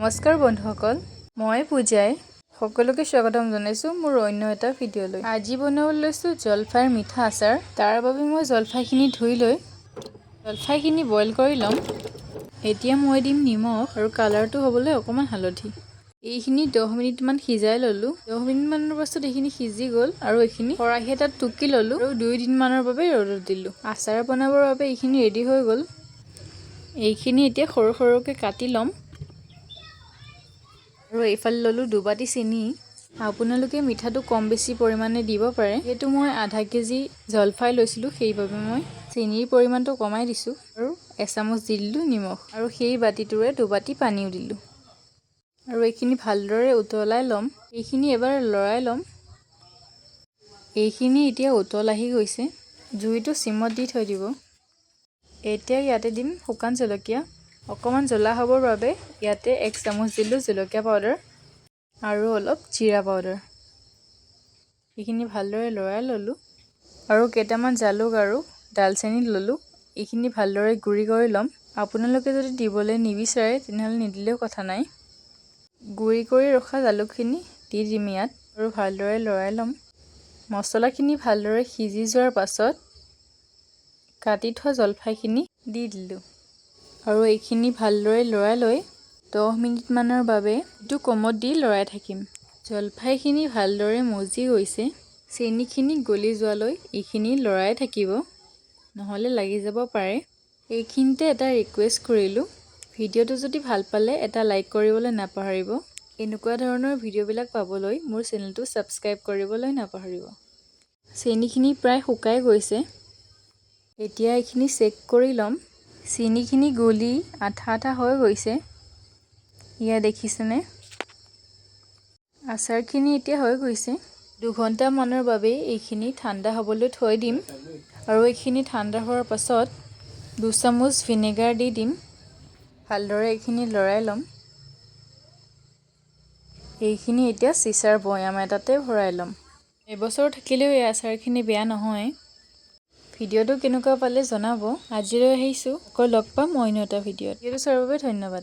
নমস্কাৰ বন্ধুসকল, মই পূজাই সকলোকে স্বাগতম জনাইছোঁ মোৰ অন্য এটা ভিডিঅ'লৈ। আজি বনাবলৈ লৈছোঁ জলফাইৰ মিঠা আচাৰ। তাৰ বাবে মই জলফাইখিনি ধুই লৈ জলফাইখিনি বইল কৰি ল'ম। এতিয়া মই দিম নিমখ আৰু কালাৰটো হ'বলৈ অকণমান হালধি। এইখিনি 10 মিনিটমান সিজাই ল'লোঁ। 10 মিনিটমানৰ পাছত এইখিনি সিজি গ'ল আৰু এইখিনি খৰাহি এটাত টুকি ল'লোঁ আৰু 2 দিনমানৰ বাবে ৰ'দত দিলোঁ। আচাৰ বনাবৰ বাবে এইখিনি ৰেডি হৈ গ'ল। এইখিনি এতিয়া সৰু সৰুকৈ কাটি ল'ম আৰু এইফালে ল'লোঁ 2 বাটি চেনি। আপোনালোকে মিঠাটো কম বেছি পৰিমাণে দিব পাৰে। যিহেতু মই আধা কেজি জলফাই লৈছিলোঁ সেইবাবে মই চেনিৰ পৰিমাণটো কমাই দিছোঁ আৰু এচামুচ দি দিলোঁ নিমখ আৰু সেই বাতিটোৰে 2 বাটি পানীও দিলোঁ আৰু এইখিনি ভালদৰে উতলাই ল'ম। এইখিনি এবাৰ লৰাই ল'ম। এইখিনি এতিয়া উতল আহি গৈছে। জুইটো চিমত দি থৈ দিব। এতিয়া ইয়াতে দিম শুকান জলকীয়া। অকণমান জ্বলা হ'বৰ বাবে ইয়াতে 1 চামুচ দিলোঁ জলকীয়া পাউডাৰ আৰু অলপ জিৰা পাউডাৰ। এইখিনি ভালদৰে লৰাই ল'লোঁ আৰু কেইটামান জালুক আৰু ডালচেনি ল'লোঁ। এইখিনি ভালদৰে গুড়ি কৰি ল'ম। আপোনালোকে যদি দিবলৈ নিবিচাৰে তেনেহ'লে নিদিলেও কথা নাই। গুড়ি কৰি ৰখা জালুকখিনি দি দিম ইয়াত আৰু ভালদৰে লৰাই ল'ম। মছলাখিনি ভালদৰে সিজি যোৱাৰ পাছত কাটি থোৱা জলফাইখিনি দি দিলোঁ আৰু এইখিনি ভালদৰে লৰাই লৈ 10 মিনিটমানৰ বাবে এইটো কমত দি লৰাই থাকিম। জলফাইখিনি ভালদৰে মজি গৈছে। চেনিখিনি গলি যোৱালৈ এইখিনি লৰাই থাকিব, নহ'লে লাগি যাব পাৰে। এইখিনিতে এটা ৰিকুৱেষ্ট কৰিলোঁ, ভিডিঅ'টো যদি ভাল পালে এটা লাইক কৰিবলৈ নাপাহৰিব। এনেকুৱা ধৰণৰ ভিডিঅ'বিলাক পাবলৈ মোৰ চেনেলটো ছাবস্ক্ৰাইব কৰিবলৈ নাপাহৰিব। চেনিখিনি প্ৰায় শুকাই গৈছে। এতিয়া এইখিনি চেক কৰি ল'ম। চেনিখিনি গলি আঠা আঠা হৈ গৈছে। ইয়া দেখিছেনে? আচাৰখিনি এতিয়া হৈ গৈছে। 2 ঘণ্টামানৰ বাবে এইখিনি ঠাণ্ডা হ'বলৈ থৈ দিম আৰু এইখিনি ঠাণ্ডা হোৱাৰ পাছত 2 চামুচ ভিনেগাৰ দি দিম। ভালদৰে এইখিনি লৰাই ল'ম। এইখিনি এতিয়া চিচাৰ বৈয়াম এটাতে ভৰাই ল'ম। এবছৰ থাকিলেও এই আচাৰখিনি বেয়া নহয়। ভিডিঅ'টো কেনেকুৱা পালে জনাব। আজিলৈ আহিছোঁ, আকৌ লগ পাম অন্য এটা ভিডিঅ'ত। ভিডিঅ'টো চোৱাৰ বাবে ধন্যবাদ।